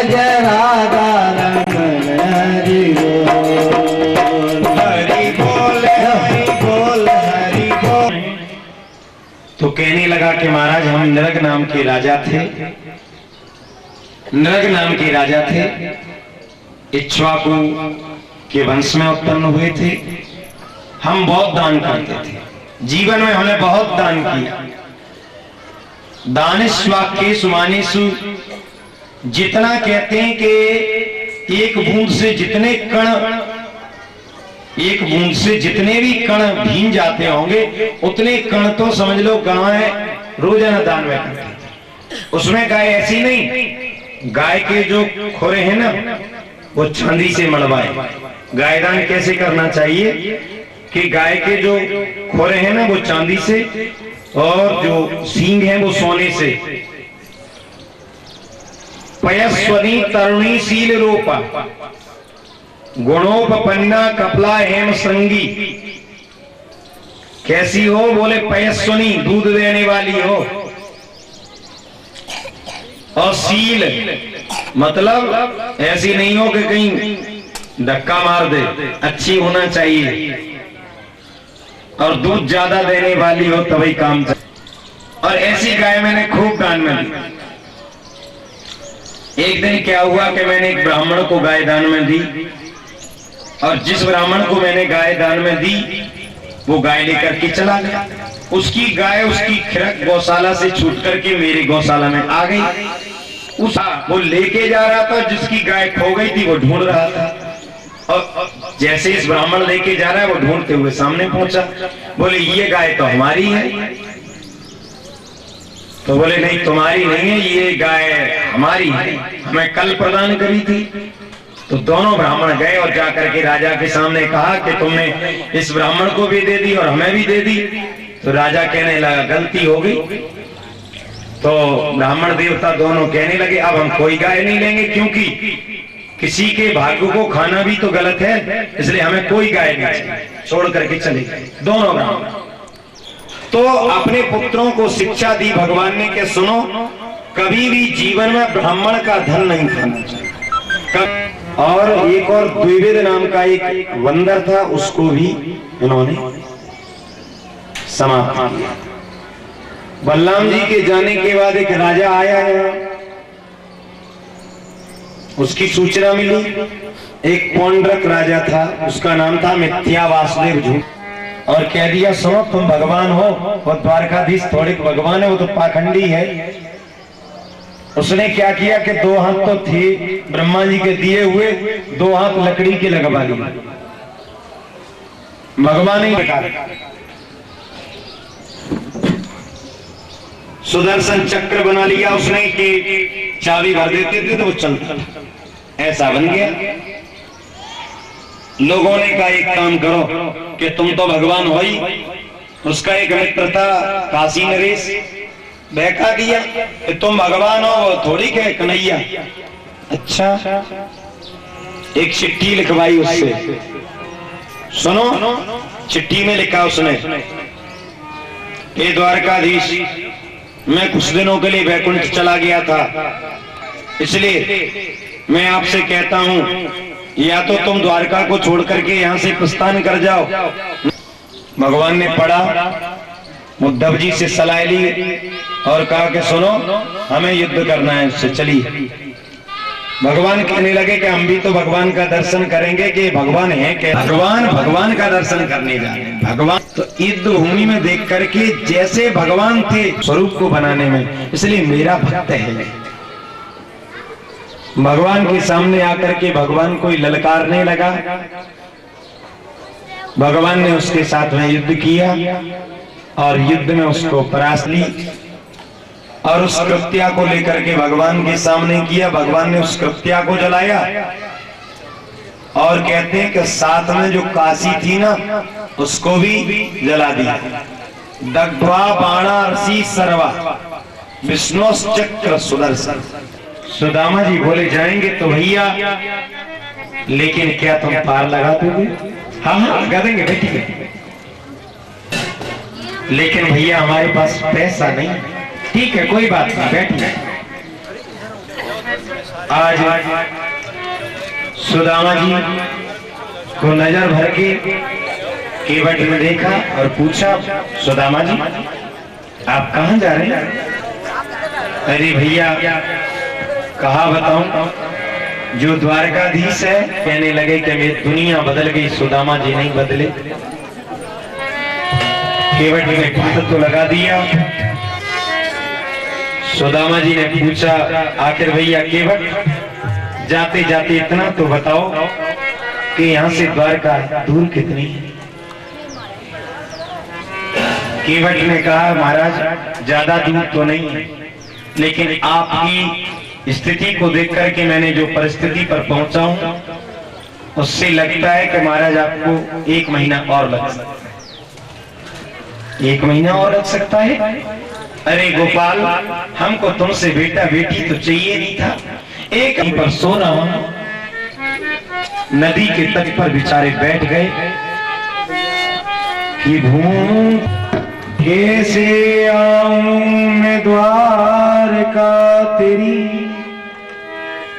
जय राधा रमण हरि बोल, हरि बोल, हरि बोल, हरि बोल। तो कहने लगा कि महाराज हम नृग नाम के राजा थे, नृग नाम के राजा थे, इक्ष्वाकु के वंश में उत्पन्न हुए थे। हम बहुत दान करते थे, जीवन में हमने बहुत दान किया। दानिश्वाक्येषु मानेषु, जितना कहते हैं कि एक बूंद से जितने कण, एक बूंद से जितने भी कण भीन जाते होंगे उतने कण तो समझ लो गाय रोजाना दान में करते थे। उसमें गाय ऐसी नहीं, गाय के जो खोरे हैं ना वो चांदी से मड़वाए। गाय दान कैसे करना चाहिए कि गाय के जो खोरे हैं ना वो चांदी से, और जो सींग है वो सोने से। पयस्वनी तरुणी शील रूपा, गुणोपन्ना कपला हेम संगी। कैसी हो? बोले पयस्वनी, दूध देने वाली हो, और शील मतलब ऐसी नहीं हो कि कहीं धक्का मार दे, अच्छी होना चाहिए, और दूध ज्यादा देने वाली हो तभी काम चले। और ऐसी गाय मैंने खूब दान में दी। एक दिन क्या हुआ कि मैंने एक ब्राह्मण को गाय दान में दी, और जिस ब्राह्मण को मैंने गाय दान में दी वो गाय लेकर के चला गया। उसकी गाय उसकी खिरक गौशाला से छूट करके मेरी गौशाला में आ गई। वो लेके जा रहा था, जिसकी गाय खो गई थी वो ढूंढ रहा था, और जैसे इस ब्राह्मण लेके जा रहा है वो ढूंढते हुए सामने पहुंचा। बोले ये गाय तो हमारी है। तो बोले नहीं तुम्हारी नहीं है, ये गाय हमारी है, हमें कल प्रदान करी थी। तो दोनों ब्राह्मण गए और जाकर के राजा के सामने कहा कि तुमने इस ब्राह्मण को भी दे दी और हमें भी दे दी। तो राजा कहने लगा गलती हो गई। तो ब्राह्मण देवता दोनों कहने लगे अब हम कोई गाय नहीं लेंगे, क्योंकि किसी के भाग्य को खाना भी तो गलत है, इसलिए हमें कोई गाय नहीं, छोड़ करके चले गए दोनों ब्राह्मण। तो अपने पुत्रों को शिक्षा दी भगवान ने कि सुनो, कभी भी जीवन में ब्राह्मण का धन नहीं खाना चाहिए। और एक और द्विविद नाम का एक बंदर था, उसको भी इन्होंने समाप्त किया। बलराम जी के जाने के बाद एक राजा आया है, उसकी सूचना मिली। एक पौंड्रक राजा था, उसका नाम था मिथ्या वासुदेव झूठ, और कह दिया सुनो तुम भगवान हो, और द्वारकाधीश थोड़े भगवान है, वो तो पाखंडी है। उसने क्या किया कि दो हाथ तो थे ब्रह्मा जी के दिए हुए, दो हाथ लकड़ी के लगवा लिए, भगवान ही बता। सुदर्शन चक्र बना लिया उसने कि चाबी भर देते थे तो वो चलता, ऐसा बन गया। लोगों ने कहा एक काम करो कि तुम तो भगवान हो ही। उसका एक मित्र था काशी नरेश, बहका दिया कि तुम भगवान हो, वो थोड़ी कहे कन्हैया। अच्छा, एक चिट्ठी लिखवाई उससे, सुनो। चिट्ठी में लिखा उसने कि द्वारकाधीश, मैं कुछ दिनों के लिए वैकुंठ चला गया था, इसलिए मैं आपसे कहता हूं या तो तुम द्वारका को छोड़ करके यहां से प्रस्थान कर जाओ। भगवान ने पढ़ा, उद्धव जी से सलाह ली और कहा कि सुनो हमें युद्ध करना है उससे, चलिए। भगवान कहने लगे कि हम भी तो भगवान का दर्शन करेंगे कि भगवान है कि भगवान का दर्शन करने जा रहे हैं। भगवान तो युद्ध भूमि में देख करके जैसे भगवान थे स्वरूप को बनाने में, इसलिए मेरा भक्त है। भगवान के सामने आकर के भगवान को ललकारने लगा। भगवान ने उसके साथ में युद्ध किया और युद्ध में उसको परास्त ली, और उस कृत्या को लेकर के भगवान के सामने किया। भगवान ने उस कृत्या को जलाया, और कहते हैं कि साथ में जो काशी थी ना उसको भी जला दिया। दग्ध्वा बाणार्षि सर्वा विष्णु चक्र सुदर्शन। सुदामा जी बोले जाएंगे तो भैया, लेकिन क्या तुम पार लगा दोगे? हाँ लगा देंगे बैठिए, लेकिन भैया हमारे पास पैसा नहीं। ठीक है कोई बात नहीं, बैठिए। आज सुदामा जी को नजर भर के केवट ने देखा और पूछा, सुदामा जी आप कहाँ जा रहे हैं? अरे भैया कहा बताऊं, जो द्वारकाधीश है कहने लगे कि मेरी दुनिया बदल गई, सुदामा जी नहीं बदले। केवट ने पत्थर तो लगा दिया। सुदामा जी ने पूछा, आखिर भैया केवट जाते जाते इतना तो बताओ कि यहाँ से द्वारका दूर कितनी है? केवट ने कहा, महाराज ज्यादा दूर तो नहीं है, लेकिन आपकी स्थिति को देख करके मैंने जो परिस्थिति पर पहुंचा हूं उससे लगता है कि महाराज आपको 1 महीना और लग सकता है। 1 महीना और लग सकता है? अरे गोपाल, हमको तुमसे बेटा बेटी तो चाहिए नहीं था। एक पर सो रहा हूं, नदी के तट पर बेचारे बैठ गए कि भूम कैसे आऊं मैं द्वारका तेरी,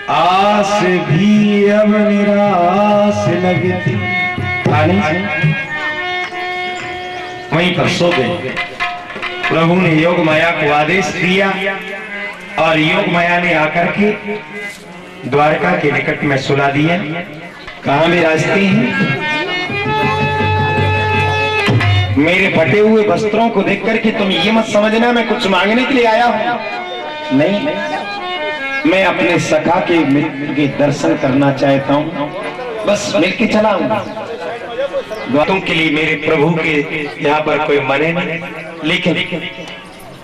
आस भी अब निराश लगती। वहीं पर सो गए। प्रभु ने योग माया को आदेश दिया और योग माया ने आकर के द्वारका के निकट में सुला दिया। कहाँ विराजती हैं? मेरे फटे हुए वस्त्रों को देख करके तुम ये मत समझना मैं कुछ मांगने के लिए आया हूं। नहीं, मैं अपने सखा के मित्र के दर्शन करना चाहता हूं, बस मिलके चला हूं। तुम के लिए मेरे प्रभु के यहाँ पर कोई मने नहीं, लेकिन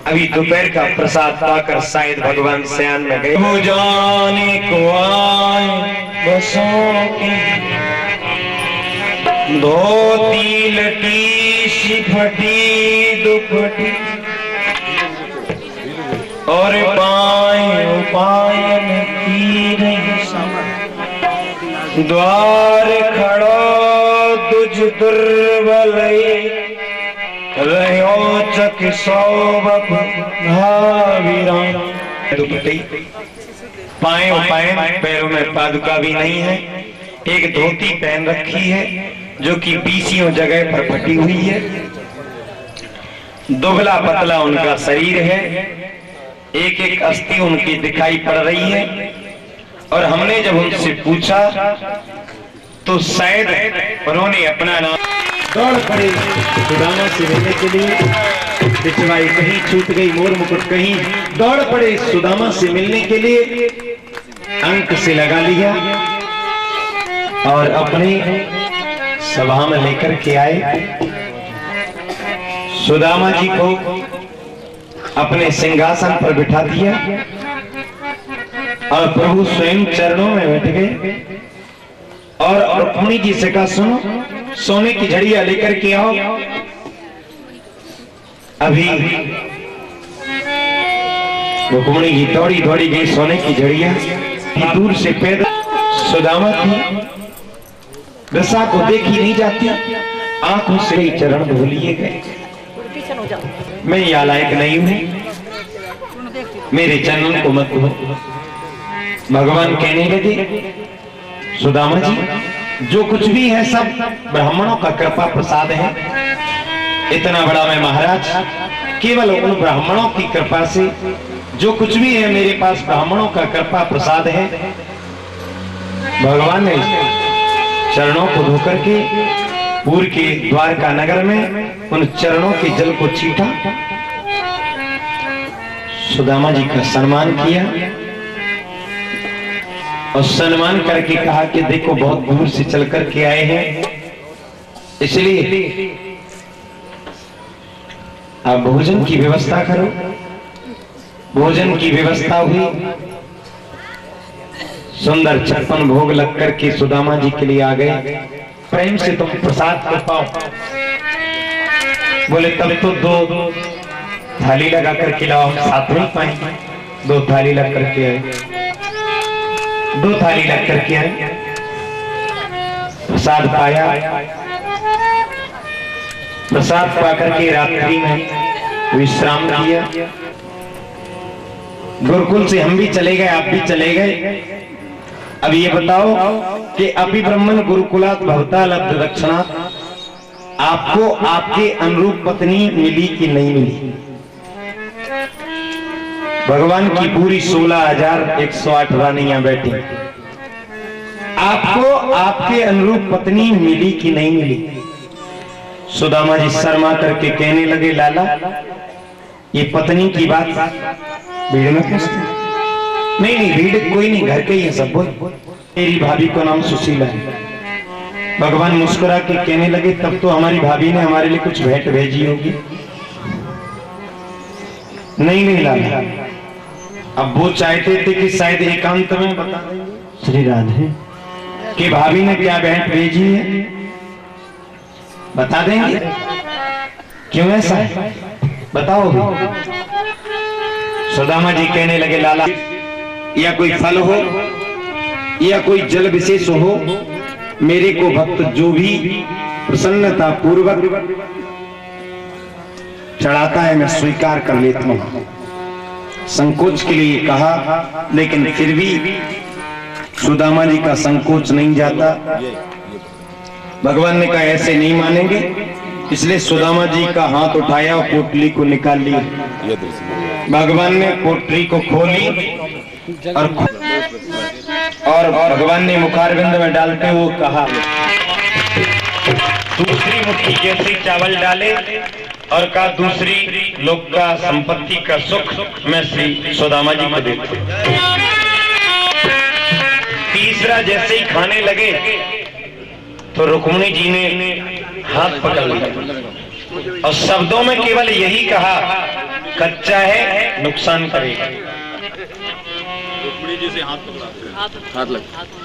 अभी दोपहर का प्रसाद पाकर शायद भगवान शयन में गए। हो जाने को आए बसों की, धोती लटी फटी दुपटी, और पाए पायन की द्वार खड़ो तुझ दुर्बल, रहो चक सौबक दुपटी, पाए पायन, पैरों में पादुका भी नहीं है। एक धोती पहन रखी है जो कि बीसियों जगह पर फटी हुई है। दुबला पतला उनका शरीर है, एक एक अस्थि उनकी दिखाई पड़ रही है। और हमने जब उनसे पूछा तो शायद उन्होंने अपना नाम दौड़ पड़े सुदामा से मिलने के लिए। पिछवाई कहीं छूट गई, मोर मुकुट कहीं, दौड़ पड़े सुदामा से मिलने के लिए। अंक से लगा लिया और अपने सभा में लेकर के आए। सुदामा जी को अपने सिंहासन पर बिठा दिया और प्रभु स्वयं चरणों में बैठ गए। और रुक्मिणी जी से कहा, सुनो, सोने की झड़िया लेकर के आओ। अभी रुक्मिणी जी दौड़ी दौड़ी गई सोने की झड़िया, दूर से पैदल सुदामा की दशा को देखी नहीं जाती, आंखों से ही चरण धो लिए गए। मैं या लायक नहीं हूं, मेरे चरणों को मत धो। भगवान कहने लगे, सुदामा जी जो कुछ भी है सब ब्राह्मणों का कृपा प्रसाद है। इतना बड़ा मैं महाराज, केवल उन ब्राह्मणों की कृपा से जो कुछ भी है मेरे पास ब्राह्मणों का कृपा प्रसाद है। भगवान ने चरणों को धोकर के पूर्व के द्वारका नगर में उन चरणों के जल को छीटा, सुदामा जी का सम्मान किया और सम्मान करके कहा कि देखो बहुत दूर से चल करके आए हैं, इसलिए आप भोजन की व्यवस्था करो। भोजन की व्यवस्था हुई, सुंदर 56 भोग लग करके सुदामा जी के लिए आ गए। प्रेम से तुम प्रसाद कर पाओ। बोले तब तो 2 थाली लगा करके लाओ, साथ में पाएंगे। 2 थाली लग करके आए, 2 थाली लग करके आए, प्रसाद पाया। प्रसाद पा करके रात्रि में विश्राम किया। गुरुकुल से हम भी चले गए, आप भी चले गए। अब ये बताओ कि अपि ब्रह्मन गुरुकुलात भवता लब्ध रक्षणा, आपको आपके अनुरूप पत्नी मिली कि नहीं मिली? भगवान की पूरी 16,108 रानियां बैठी, आपको आपके अनुरूप पत्नी मिली कि नहीं मिली? सुदामा जी शर्मा करके कहने लगे, लाला ये पत्नी की बात भीड़ में पूछते? नहीं भीड़ कोई नहीं, घर के ही है सब। बोल, मेरी भाभी को नाम सुशीला है। भगवान मुस्कुरा के कहने लगे, तब तो हमारी भाभी ने हमारे लिए कुछ भेंट भेजी होगी। नहीं लाला, अब वो चाहते थे कि शायद एकांत में बता देंगे श्री राधे कि भाभी ने क्या भेंट भेजी है, बता देंगे। क्यों ऐसा है बताओ भी। सुदामा जी कहने लगे, लाला या कोई फल हो या कोई जल विशेष हो, मेरे को भक्त जो भी प्रसन्नता पूर्वक चढ़ाता है मैं स्वीकार कर लेता हूं। संकोच के लिए कहा, लेकिन फिर भी सुदामा जी का संकोच नहीं जाता। भगवान ने कहा ऐसे नहीं मानेंगे, इसलिए सुदामा जी का हाथ उठाया और पोटली को निकाल लिया। भगवान ने पोटली को खोली और भगवान ने मुखारविंद में डालते हुए कहा, दूसरी मुट्ठी जैसे चावल डाले और कहा, दूसरी लोक का संपत्ति का सुख मैं श्री सुदामा जी को देता हूं। तीसरा जैसे ही खाने लगे तो रुक्मिणी जी ने हाथ पकड़ लिया और शब्दों में केवल यही कहा, कच्चा है नुकसान करेगा।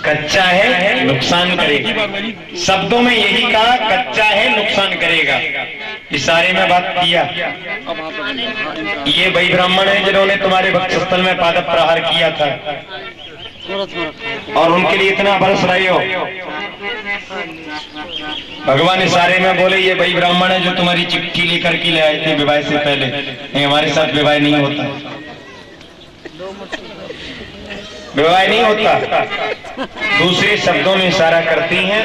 कच्चा है नुकसान करेगा, शब्दों में यही कहा, कच्चा है नुकसान करेगा। इशारे में बात किया, ये वही ब्राह्मण है जिन्होंने तुम्हारे वक्षस्थल में पाद प्रहार किया था और उनके लिए इतना बरस रहे हो। भगवान इशारे में बोले, ये वही ब्राह्मण है जो तुम्हारी चिट्ठी लेकर के ले आए थे विवाह से पहले। नहीं, हमारे साथ विवाह नहीं होता, विवाह नहीं होता। दूसरे शब्दों में इशारा करती हैं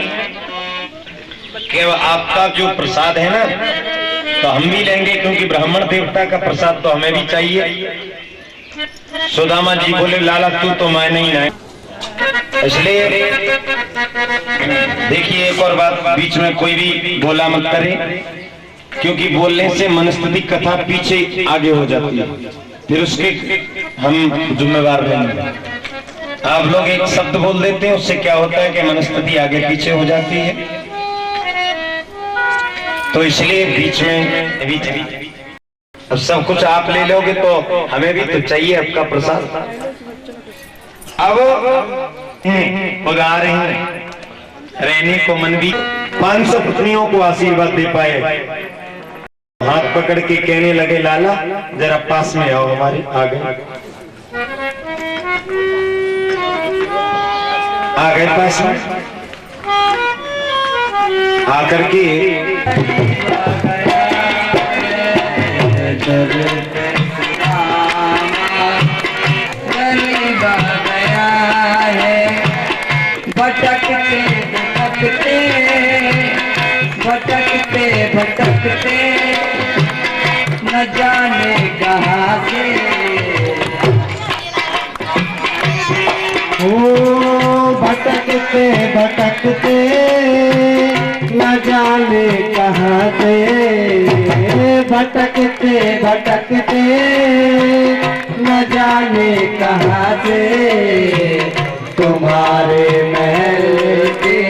कि आपका जो प्रसाद है ना तो हम भी लेंगे, क्योंकि ब्राह्मण देवता का प्रसाद तो हमें भी चाहिए। सुदामा जी बोले, लाला तू तो मैं नहीं है। इसलिए देखिए एक और बात, बीच में कोई भी बोला मत करे, क्योंकि बोलने से मनस्तुति कथा पीछे आगे हो जाती है, फिर उसके हम जिम्मेवार रहेंगे। आप लोग एक शब्द बोल देते हैं, उससे क्या होता है कि मनस्तुति आगे पीछे हो जाती है। तो इसलिए बीच में अब सब कुछ आप ले लोगे तो हमें भी तो चाहिए आपका प्रसाद। अब खुद आ रही हैं, रहने को मन भी 500 पत्नियों को आशीर्वाद दे पाए। हाथ पकड़ के कहने लगे, लाला जरा पास में आओ हमारे। आ गए पास में, आकर के भटकते न जाने कहाँ से, भटकते भटकते न जाने कहाँ से, भटकते भटकते न जाने कहाँ से, तुम्हारे महल के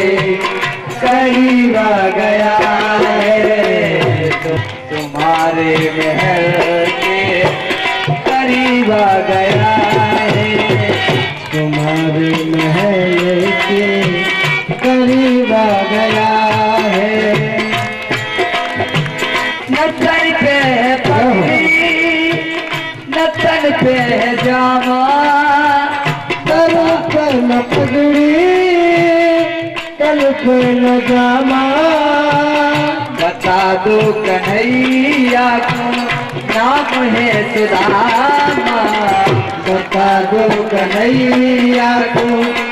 करीब आ गया है, तुम्हारे महल के करीब आ गया है, तुम्हारे महल के करीब आ गया है। नतन पे पगड़ी, नतन पे जामा, सर पर पगड़ी, तल पे जामा, बता दो कन्हैया को नाम है सुदामा, बता दो कन्हैया को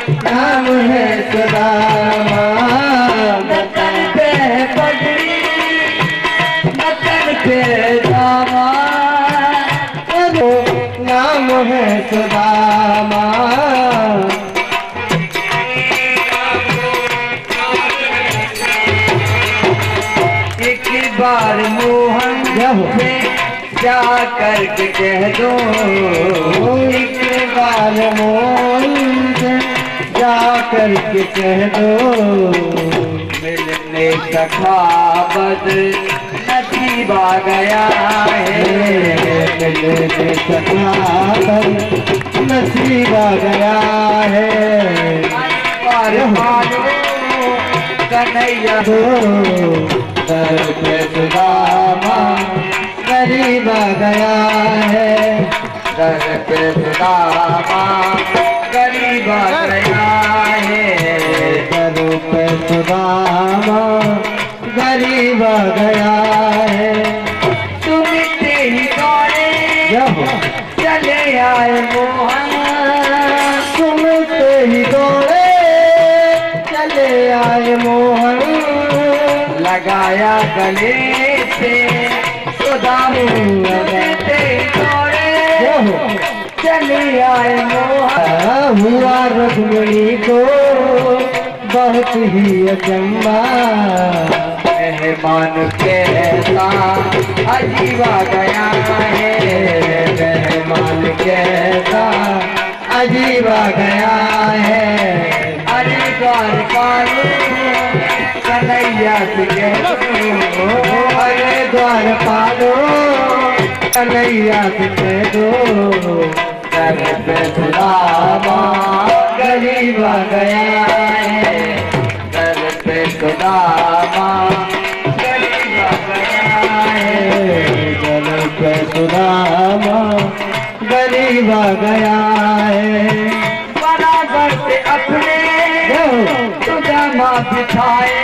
नाम है सुदामा। नतन पे पगड़ी नतन पे जामा, नाम है सुदामा। एक बार मोहन से जा करके कह दो, एक बार मोहन से जा करके कह दो, मिलने सखा बद नसीबा गया है, मिलने सखा बद नसीबा गया है। पर मानो कन्हैया हो दर पे सुदामा गरीब आ गया है, दर पे सुदामा गरीब आ गया है, दर पे सुदामा गरीब आ गया है। तुम इतने ही दौड़े चले आए मोहन, तुम इतने ही दौड़े चले आए मोहन, लगाया गले से सुदामा दौड़े चले आए मोहन। हुआ रुक्मिणी को बहुत ही अचंबा, मेहमान कैसा अजीबा गया है, मेहमान कैसा अजीबा गया है। अरे द्वार पालो कन्हैया से कह दो, अरे द्वार पालो कन्हैया से कह दो, दर पे सुदामा गरीब आ गया है, दर पे सुदामा गरीब आ गया है, दर पे सुदामा गरीब आ गया है। बराबर से अपने सुदामा बिठाए,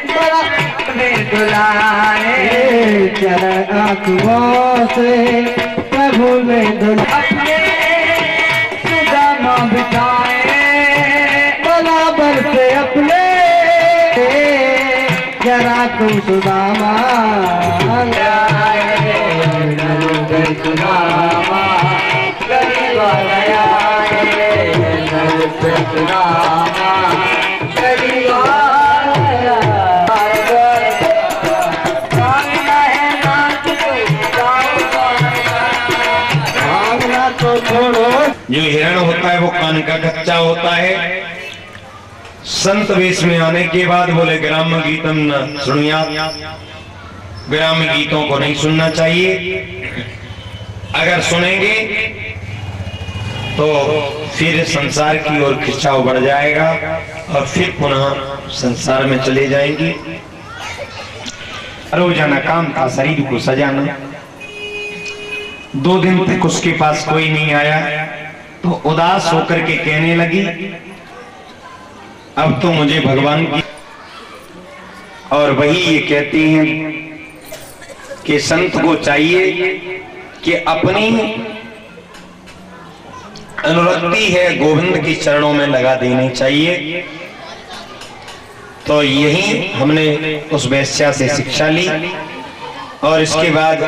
बराबर दुलाए, चरण आंखों से प्रभु ने दुलाए, सुदामा बिठाए, बराबर से अपने जरा तुम सुदामा सुदामा गरीब आ गया है, सुदामा गरीब आ गया। भागना तो छोड़ो, जो हिरण होता है वो कान का कच्चा होता है। संत वेश में आने के बाद बोले ग्राम्य गीतम न सुनिया, ग्राम्य गीतों को नहीं सुनना चाहिए। अगर सुनेंगे तो फिर संसार की ओर खिंचाव बढ़ जाएगा और फिर पुनः संसार में चले जाएंगे। रोजाना काम था शरीर को सजाना। 2 दिन तक उसके पास कोई नहीं आया तो उदास होकर के कहने लगी, अब तो मुझे भगवान की। और वही ये कहती हैं कि संत को चाहिए कि अपनी अनुरक्ति है गोविंद की चरणों में लगा देनी चाहिए। तो यही हमने उस वैश्या से शिक्षा ली और इसके बाद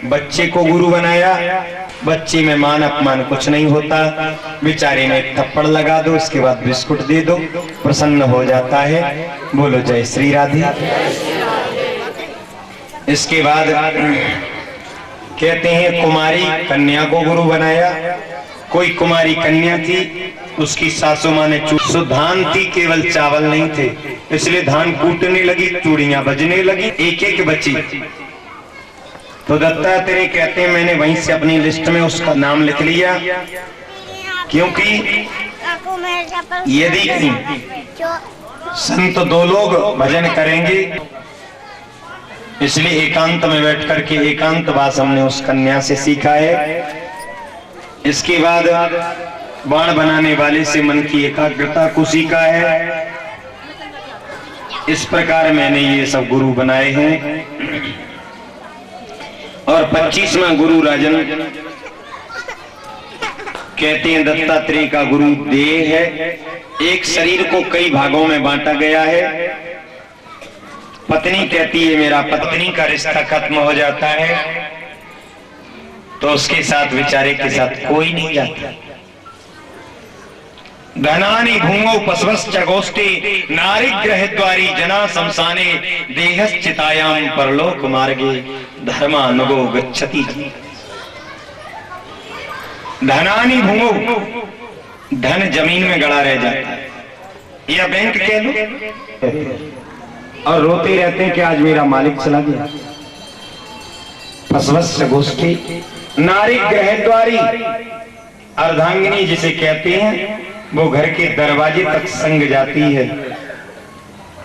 बच्चे को गुरु बनाया। बच्चे में मान अपमान कुछ नहीं होता, बेचारे में एक थप्पड़ लगा दो, इसके बाद बिस्कुट दे दो, प्रसन्न हो जाता है। बोलो जय श्री राधे। इसके बाद कहते हैं कुमारी कन्या को गुरु बनाया। कोई कुमारी कन्या थी, उसकी सासू माँ ने सो धान थी, केवल चावल नहीं थे, इसलिए धान कूटने लगी, चूड़ियां बजने लगी, एक एक बची। तो दत्तात्रेय कहते हैं मैंने वहीं से अपनी लिस्ट में उसका नाम लिख लिया, क्योंकि यदि संत 2 लोग भजन करेंगे, इसलिए एकांत में बैठ करके एकांत वास हमने उस कन्या से सीखा है। इसके बाद बाण बनाने वाले से मन की एकाग्रता को सीखा है। इस प्रकार मैंने ये सब गुरु बनाए हैं। और 25वां गुरु राजन कहते हैं दत्तात्रेय का गुरु देह है, एक शरीर को कई भागों में बांटा गया है। पत्नी कहती है मेरा पत्नी का रिश्ता खत्म हो जाता है तो उसके साथ बेचारे के साथ कोई नहीं जाता। धनानि भूमौ पशवश्च गोष्ठे नारी ग्रहद्वारी जना शमशाने देहश्चितायां परलोक मार्गे धर्मानुगो गच्छति। धनानि भूमौ, धन जमीन में गड़ा रह जाता है या बैंक कह लो, और रोते रहते हैं कि आज मेरा मालिक चला गया। पशवश्च गोष्ठी नारी ग्रहद्वारी, अर्धांगिनी जिसे कहते हैं वो घर के दरवाजे तक संग जाती है,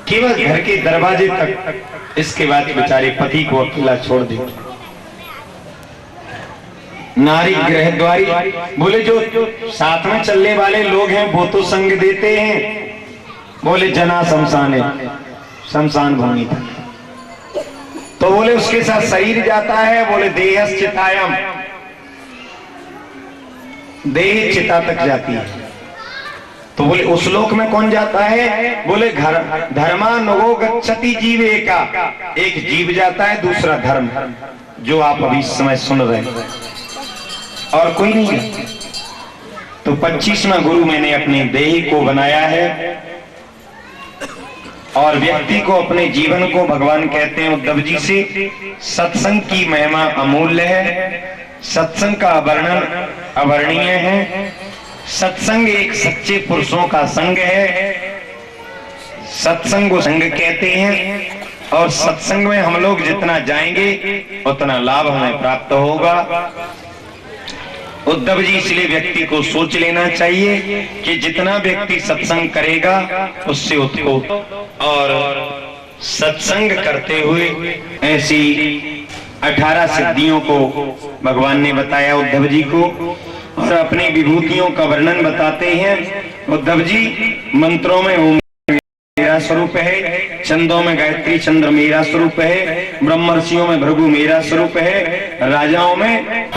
केवल घर के दरवाजे तक। इसके बाद बेचारे पति को अकेला छोड़ देती। नारी ग्रहद्वारी बोले जो साथ में चलने वाले लोग हैं वो तो संग देते हैं, बोले जना शमशान है, शमशान भूमि तक। तो बोले उसके साथ शरीर जाता है, बोले देहश्चितायाम, देह चिता तक जाती है। तो बोले उस लोक में कौन जाता है, बोले धर्मानुगो गच्छति जीवे का, एक जीव जाता है, दूसरा धर्म, जो आप अभी इस समय सुन रहे हैं, और कोई नहीं है। तो 25वां गुरु मैंने अपने देह को बनाया है, और व्यक्ति को अपने जीवन को भगवान कहते हैं उद्धव जी से सत्संग की महिमा अमूल्य है, सत्संग का वर्णन अवर्णीय है। सत्संग एक सच्चे पुरुषों का संग है, सत्संग को संग कहते हैं, और सत्संग में हम लोग जितना जाएंगे उतना लाभ हमें प्राप्त होगा। उद्धव जी इसलिए व्यक्ति को सोच लेना चाहिए कि जितना व्यक्ति सत्संग करेगा उससे उसको, और सत्संग करते हुए ऐसी 18 सिद्धियों को भगवान ने बताया उद्धव जी को, और अपनी विभूतियों का वर्णन बताते हैं उद्धव जी। मंत्रों में ओम मेरा स्वरूप है, छंदों में गायत्री चंद्र मेरा स्वरूप है, ब्रह्मर्षियों में भृगु मेरा स्वरूप है, राजाओं में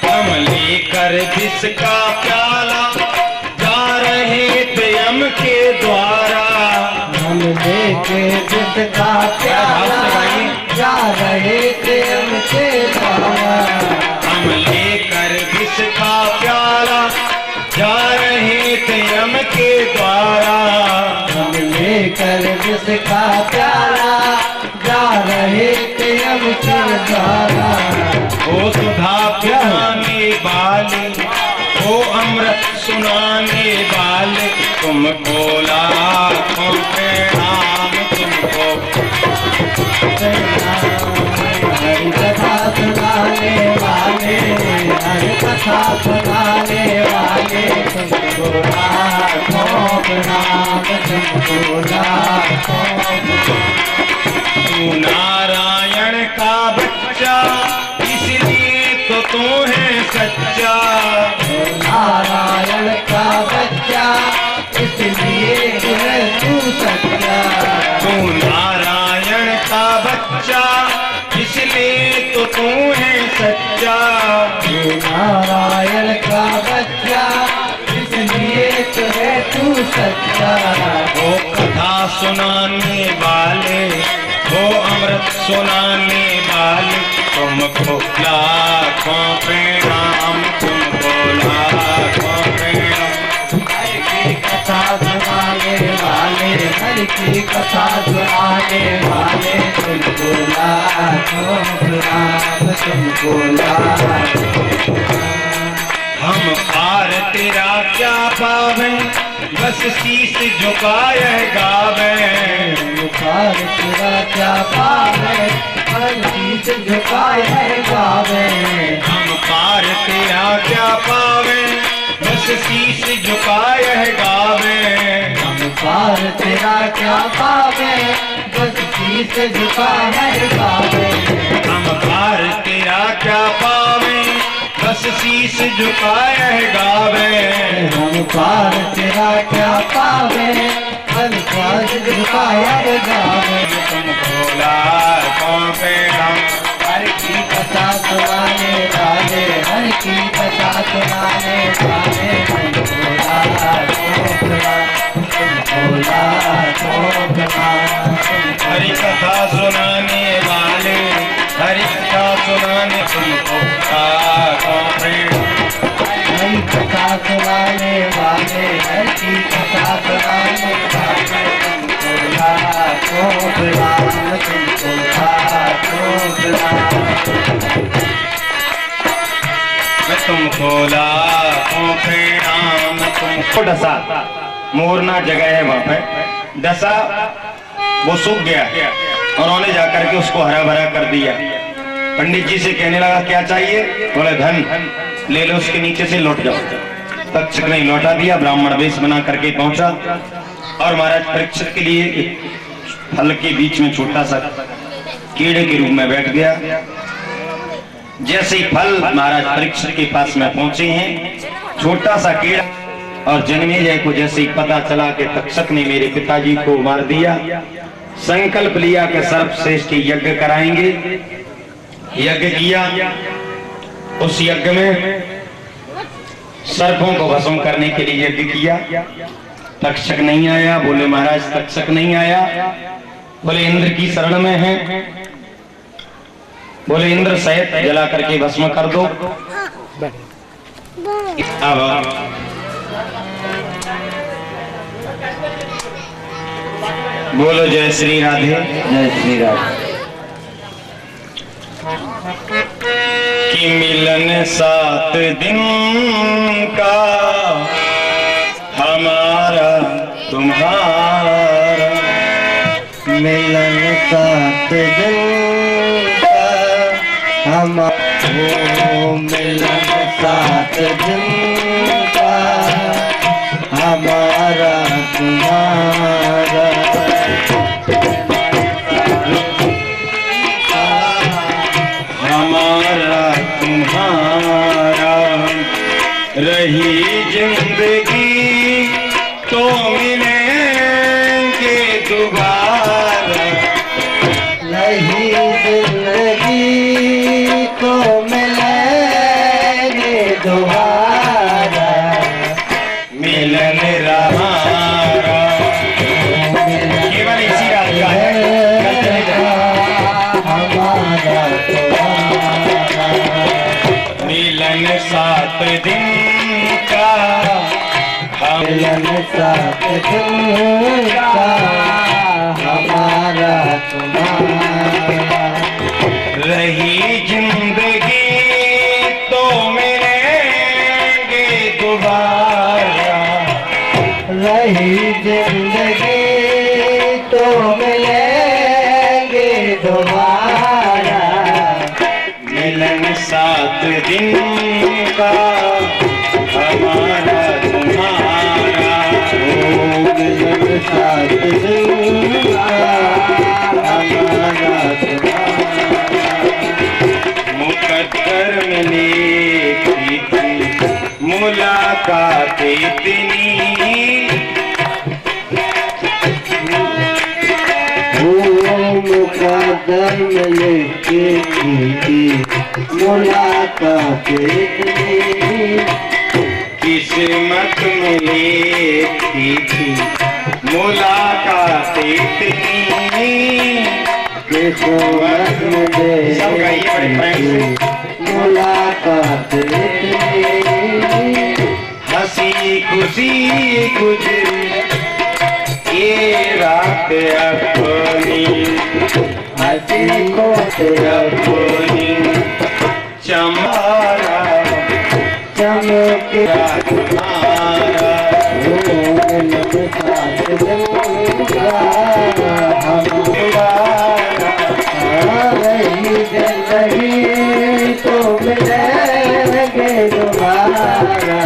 हम लेकर जिसका प्याला जा रहे थे यम के द्वारा, हम लेके जिसका प्याला जा रहे थे यम के द्वारा, हम लेकर जिसका प्याला जा रहे थे यम के द्वारा, हम लेकर जिसका प्याला जा रहे थे यम के द्वारा। ओ सुधा पिलाने वाले, ओ अमृत सुनाने वाले, तुमको लाखों प्रणाम, तुमको हरि कथा सुनाने वाले, हरि कथा सुनाने वाले, तुमको लाखों प्रणाम, तुमको लाखों प्रणाम। तू नारायण का बच्चा इसलिए तो तू है सच्चा, नारायण का बच्चा इसलिए है तू सच्चा, तू नारायण का बच्चा इसलिए तो तू है सच्चा, तू नारायण का बच्चा इसलिए तो है तू सच्चा। वो कथा सुनाने वाले, वो अमृत सुनाने वाले, तुमको लाखों प्रणाम, तुमको लाखों प्रणाम। हरि की कथा सुनाने वाले, हरि की कथा सुनाने वाले, तुमको लाखों प्रणाम, तुमको लाखों प्रणाम। हम पार तेरा क्या पावे, बस शीश झुकाए गावे, पार तेरा क्या पावे, हर शीश झुकाए गावे। हम पार तेरा क्या पावे, बस शीश झुकाए गावे, हम पार तेरा क्या पावे, बस शीश झुकाए गावे। हम पार तेरा क्या पावे, बस शीश झुकाए गावे, हम पार तेरा क्या पावे, हम पार झुकाया गावे। तुमको लाखों पे हम हर की कथा सुनाने वाले, हर की कथा सुनाने वाले, तुमको लाखों प्रणाम, तुमको लाखों प्रणाम। हरि कथा सुनाने वाले, हरि कथा सुनाने तुमको लाखों प्रणाम। हरि कथा सुनाने वाले, हर की कथा सुनाने वाले, तुमको लाखों प्रणाम, तुमको लाखों प्रणाम। मैं तुमको लाखों प्रणाम। तुमको डसा मोरना जगह है वहां पे, डसा वो सूख गया, उन्होंने जाकर के उसको हरा भरा कर दिया। पंडित जी से कहने लगा क्या चाहिए, बोले धन ले लो, उसके नीचे से लौट जाओ। तक्षक ने लौटा दिया, ब्राह्मण वेश बना करके पहुंचा और महाराज परीक्षित के लिए एक फल के बीच में छोटा सा कीड़े के रूप में बैठ गया। जैसे ही फल महाराज परीक्षित के पास में पहुंचे हैं, छोटा सा कीड़ा, और जन्मेजय को जैसे ही पता चला कि तक्षक ने मेरे पिताजी को मार दिया, संकल्प लिया कि सर्वश्रेष्ठ यज्ञ कराएंगे। यज्ञ किया, उस यज्ञ में सर्पों को भस्म करने के लिए यज्ञ किया। तक्षक नहीं आया, बोले महाराज तक्षक नहीं आया, बोले इंद्र की शरण में है, बोले इंद्र सहित जला करके भस्म कर दो। अब बोलो जय श्री राधे, जय श्री राधे। कि मिलन 7 दिन का हमारा तुम्हारा, मिलन 7 दिन का हमारा, मिलन 7 दिन का हमारा तुम्हारा। हमारा तुम्हारा, रही जिंदगी तो मिलेंगे दोबारा, नहीं जिंदगी को मिलेंगे दोबारा, मिलन रहा केवल इसी रात का है, कल चले जाएंगे। हमारा मिलन 7 दिन का, मिलन 7 दिन का हमारा तुम्हारा, रही जिंदगी तो मिलेंगे दोबारा, रही जिंदगी तो मिलेंगे दोबारा, मिलन 7 दिन का हमारा तुम्हारा, मिलन 7 दिन का हमारा तुम्हारा। मुकद्दर में लिखी थी मुलाकात इतनी, मुकद्दर में लिखी थी मुलाकात इतनी, किस्मत में लिखी थी मुलाकात इतनी, किस्मत में सब गाइए बड़े प्रेम से। मुलाकात इतनी, हंसी खुशी गुजरी ये रात अपनी, हंसी को अपनी चमारा चमके तुम्हारा, मिलन 7 दिन का हमारा, रही जिंदगी तो मिलेंगे दोबारा,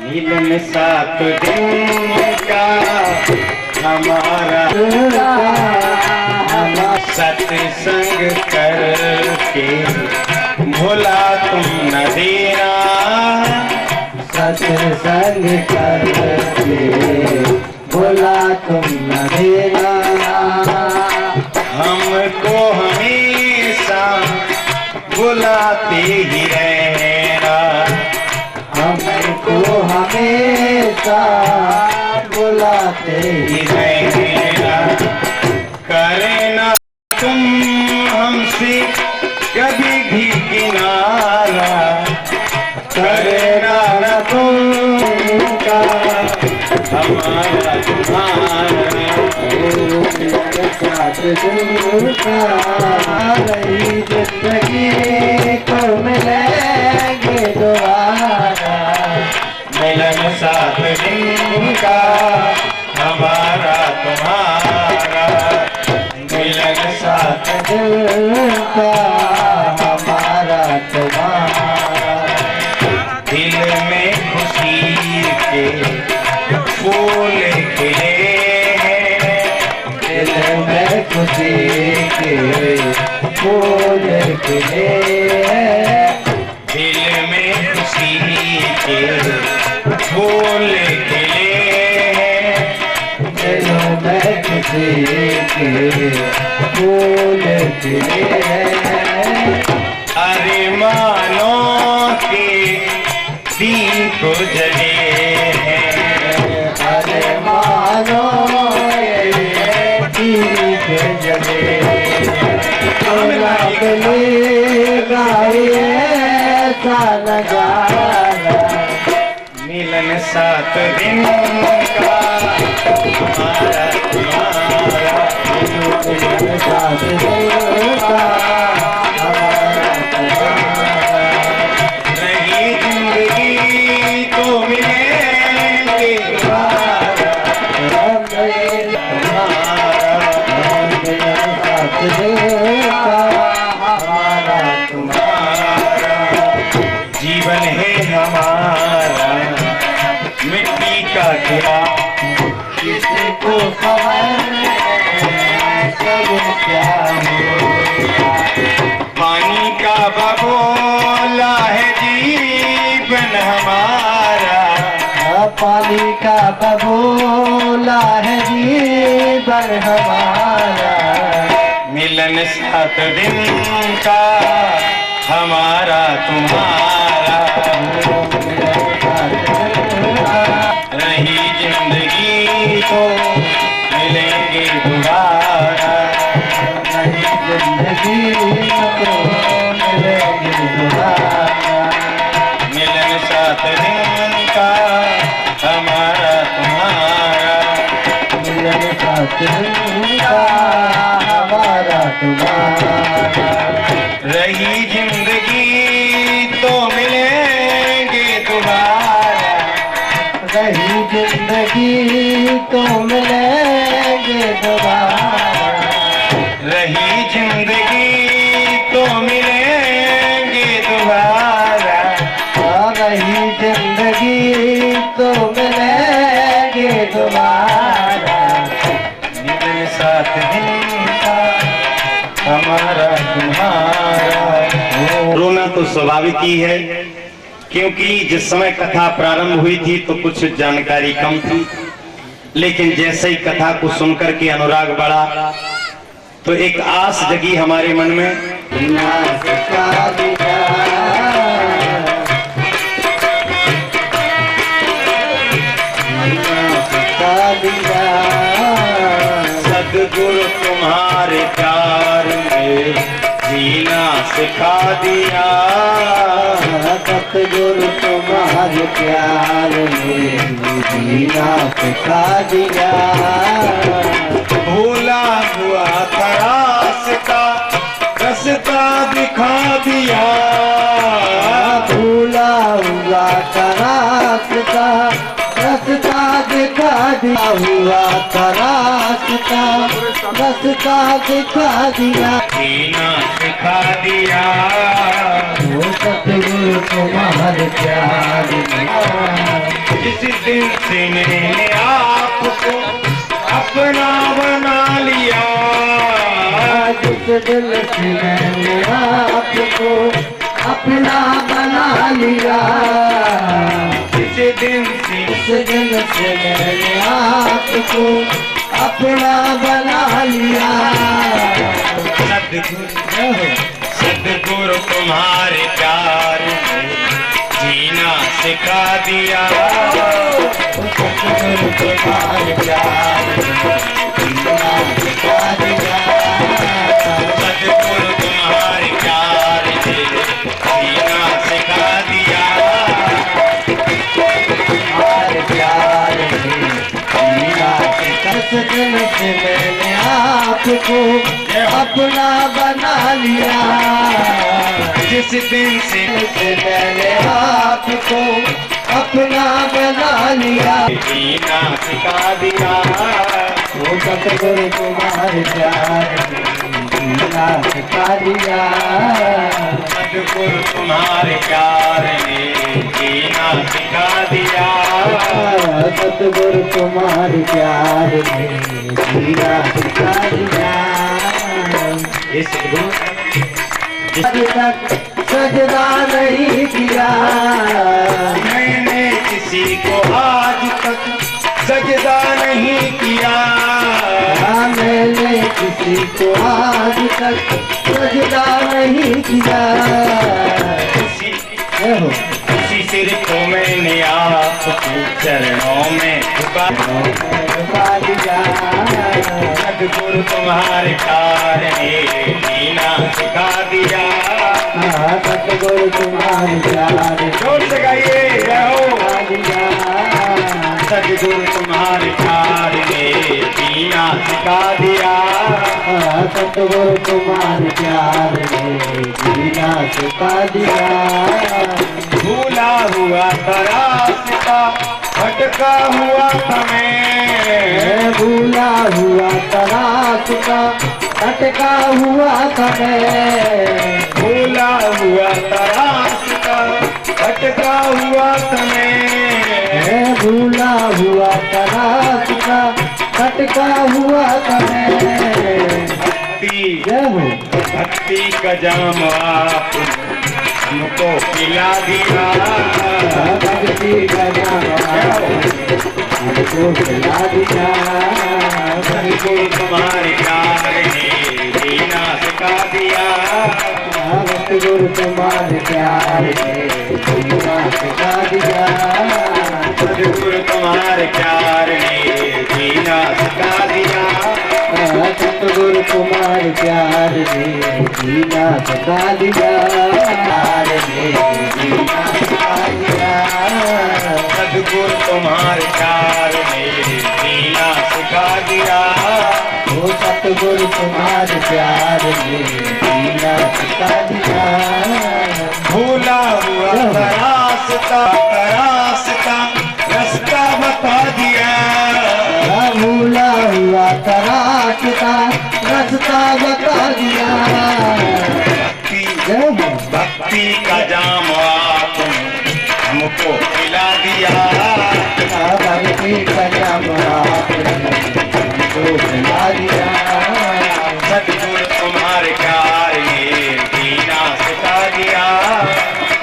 मिलन 7 दिन का हमारा, सत्संग करके भुला तुम न दे सत्संग करके बोला तुम न देना, हमको हमेशा बुलाते ही रहना, हमको हमेशा बुलाते ही रहना। करे ना तुम हमसे कभी भी किनारा, करे ना तुमका हमारा तुम्हारा, रही जिंदगी को मिलेंगे दोबारा, मिलन साथ दिन का हमारा तुम्हारा, मिलन साथ दिल का हमारा तुम्हारा। दिल में खुशी के फूल खिले हैं, दिल में खुशी के फूल खिले हैं, दिल में खुशी के फूल खिले हैं, दिल में खुशी के फूल खिले हैं। अरे मानो के दीप जले हैं, अरे मानो ये दीप जले, गाइए सा नजारा, मिलन सात दिन का हमारा तुम्हारा, साथ दिल का हमारा तुम्हारा। रही जिंदगी तो मिलेंगे दोबारा, साथ दिल का हमारा तुम्हारा। जीवन है हमारा मिट्टी का गिरा, किसी को खबर सब क्या होगा, पानी का बबोला है जीवन हमारा, पानी का बबूला है जीवन हमारा। मिलन सात दिन का हमारा तुम्हारा, रही जिंदगी तो मिलेंगे दोबारा, नहीं जिंदगी तो मिलेगी दोबारा, मिलन सात दिन का हमारा तुम्हारा, मिलन साथ का हमारा तुम्हारा। रही जिंदगी तो मिलेंगे दोबारा, रही जिंदगी तो मिलेंगे दोबारा, रही जिंदगी तो मिलेंगे दोबारा, रही जिंदगी तो मिलेंगे दोबारा, मिलन साथ दिन का हमारा तुम्हारा। रोना तो स्वाभाविक ही है, क्योंकि जिस समय कथा प्रारंभ हुई थी तो कुछ जानकारी कम थी, लेकिन जैसे ही कथा को सुनकर के अनुराग बढ़ा तो एक आस जगी हमारे मन में, नाच का दिया, नाच का दिया, सदगुरु तुम्हारे प्यार में जीना सिखा दिया, सतगुरु तुम्हारे प्यार में जीना सिखा दिया, भूला हुआ था रास्ता रास्ता दिखा दिया, भूला हुआ का रास्ता रास्ता दिखा दिया, हुआ का रास्ता रास्ता दिखा दिया, जीना सिखा दिया, वो सतगुरु तुम्हारे प्यार में। जिस दिन से मैंने आपको अपना बना लिया, जिस दिल से मैंने आपको अपना बना लिया, जिस दिन से जिस दिन से मैंने आपको अपना बना लिया। सद्गुरु तुम्हारे प्यार में जीना सिखा दिया। सद्गुरु तुम्हारे प्यार में जीना सिखा दिया। सद्गुरु तुम्हारे प्यार में जीना सिखा दिया। तुम्हारे प्यार में जीना सिखा। जिस दिन से मैंने आपको अपना बना लिया। जिस दिन से मैंने आपको अपना बना लिया। जीना सिखा दिया। वो सतगुरु तुम्हारे प्यार में जीना सिखा दिया। सद्गुरु तुम्हारे प्यार में जीना सिखा दिया। सतगुरु तुम्हारे प्यार में जीना सिखा दिया। ये सद्गुरु आज तक सजदा नहीं किया। मैंने किसी को आज तक सजदा नहीं किया। मैंने किसी को आज तक सजदा नहीं किया। किसी सिर को मैंने आपके चरणों में झुका दिया। सद्गुरु तुम्हारे प्यार ने जीना सिखा दिया। सतगुरु तुम्हारे प्यार जोर से गाइए जय हो। दिया। सद्गुरु तुम्हारे प्यार ने जीना सिखा दिया। सतगुरु तुम्हारे प्यार में जीना सिखा दिया। भूला हुआ था रास्ता भटका हुआ था मैं। भूला हुआ था रास्ता भटका हुआ था मैं। भूला हुआ था रास्ता भटका हुआ था मैं। भूला हुआ था रास्ता भटका हुआ था मैं। भक्ति का जाम आप हमको पिला दिया। भक्ति का जाम हमको पिला दिया। सद्गुरु तुम्हारे प्यार ने जीना सिखा दिया। सतगुरु तुम्हारे प्यार में जीना सिखा दिया। सद्गुरु तुम्हारे प्यार ने जीना सिखा दिया। सतगुरु तुम्हारे प्यार में जीना सिखा दिया। प्यार में जीना सिखा दिया। सद्गुरु तुम्हारे प्यार ने जीना सिखा दिया। वो सतगुरु तुम्हारे प्यार में जीना सिखा दिया। भूला हुआ रास्ता रास्ता बता दिया। भूला हुआ था रास्ता बता दिया। भक्ति का जाम आपने हमको पिला दिया। भक्ति का जाम आपने हमको पिला दिया। सद्गुरु तुम्हारे प्यार ने जीना सिखा दिया।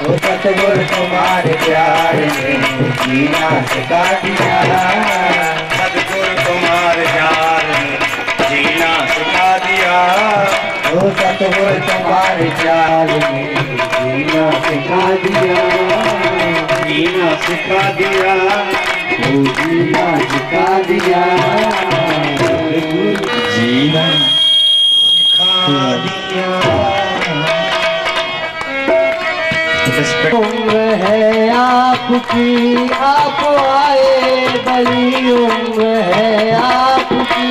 वो सतगुरु तुम्हारे प्यार में जीना सिखा दिया। सद्गुरु तुम्हारे प्यार ने जीना सिखा दिया। वो सतगुरु तुम्हारे प्यार में जीना सिखा दिया। जीना सिखा दिया। वो जीना सिखा दिया। जीना सिखा दिया। उम्र है आपकी आप आए बड़ी उम्र है आपकी।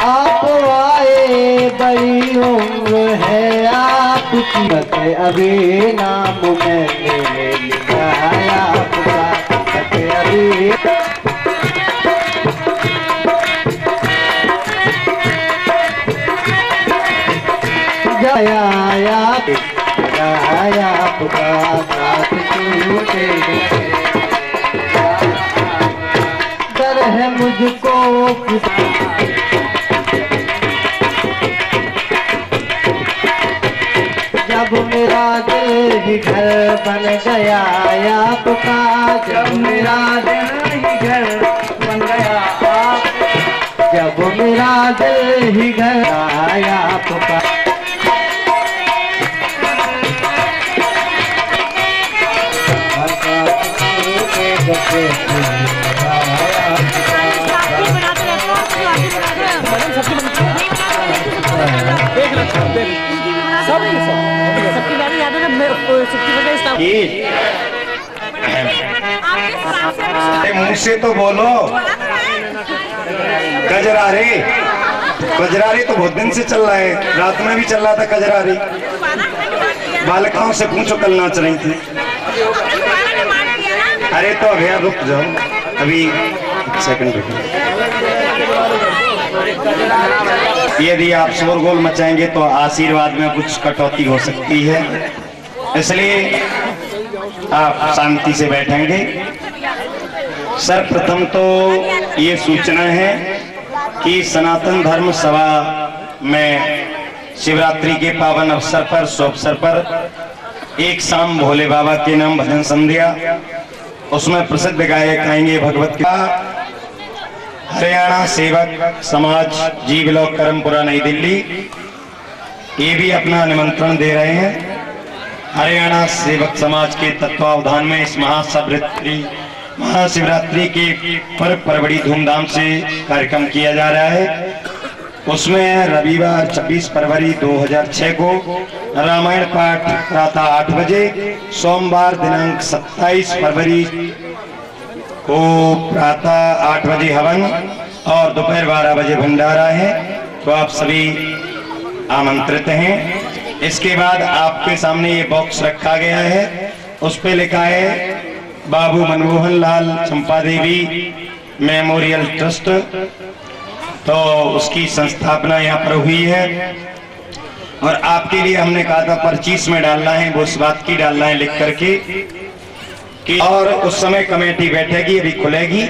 आप आए बड़ी उम्र है आपकी। बस अभी नाम मैंने लिखा है आपका। बस अभी गया आपका साथ छूटे। डर है मुझको जब मेरा मेरा दिल ही घर बन गया आपका, जब मेरा दिल ही घर बन गया आपका, जब मेरा दिल ही घर आया आपका। मुंह से तो बोलो। कजरारे कजरारे तो बहुत दिन से चल रहा है, रात में भी चल रहा था कजरारे। बालिकाओं से पूछो कल नाच रही थी। अरे तो भैया रुक जाओ, अभी एक सेकंड रुको। यदि आप शोरगोल मचाएंगे तो आशीर्वाद में कुछ कटौती हो सकती है, इसलिए आप शांति से बैठेंगे। सर्वप्रथम तो ये सूचना है कि सनातन धर्म सभा में शिवरात्रि के पावन अवसर पर शुभ अवसर पर एक शाम भोले बाबा के नाम भजन संध्या, उसमें प्रसिद्ध गायक आएंगे भगवत गीता। हरियाणा सेवक समाज जी ब्लॉक करमपुरा नई दिल्ली ये भी अपना निमंत्रण दे रहे हैं। हरियाणा सेवक समाज के तत्वावधान में इस महाशिवरात्रि के पर्व पर बड़ी धूमधाम से कार्यक्रम किया जा रहा है। उसमें रविवार 26 फरवरी 2006 को रामायण पाठ प्रातः 8 बजे, सोमवार दिनांक 27 फरवरी को प्रातः 8 बजे हवन और दोपहर 12 बजे भंडारा है। तो आप सभी आमंत्रित हैं। इसके बाद आपके सामने ये बॉक्स रखा गया है, उस पे लिखा है बाबू मनमोहन लाल चंपा देवी मेमोरियल ट्रस्ट। तो उसकी संस्थापना यहाँ पर हुई है और आपके लिए हमने कहा था पर्चीस में डालना है, वो इस बात की डालना है लिख करके कि और उस समय कमेटी बैठेगी, अभी खुलेगी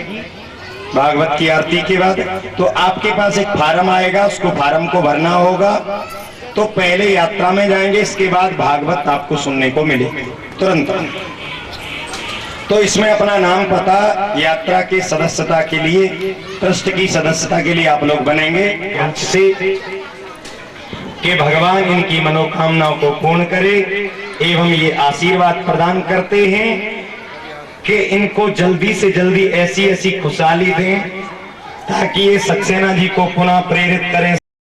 भागवत की आरती के बाद। तो आपके पास एक फार्म आएगा, उसको फार्म को भरना होगा। तो पहले यात्रा में जाएंगे, इसके बाद भागवत आपको सुनने को मिलेगी तुरंत। तो इसमें अपना नाम पता यात्रा के सदस्यता के लिए, ट्रस्ट की सदस्यता के लिए आप लोग बनेंगे, जिससे कि भगवान इनकी मनोकामनाओं को पूर्ण करे। एवं ये आशीर्वाद प्रदान करते हैं कि इनको जल्दी से जल्दी ऐसी खुशहाली दें ताकि ये सक्सेना जी को पुनः प्रेरित करें।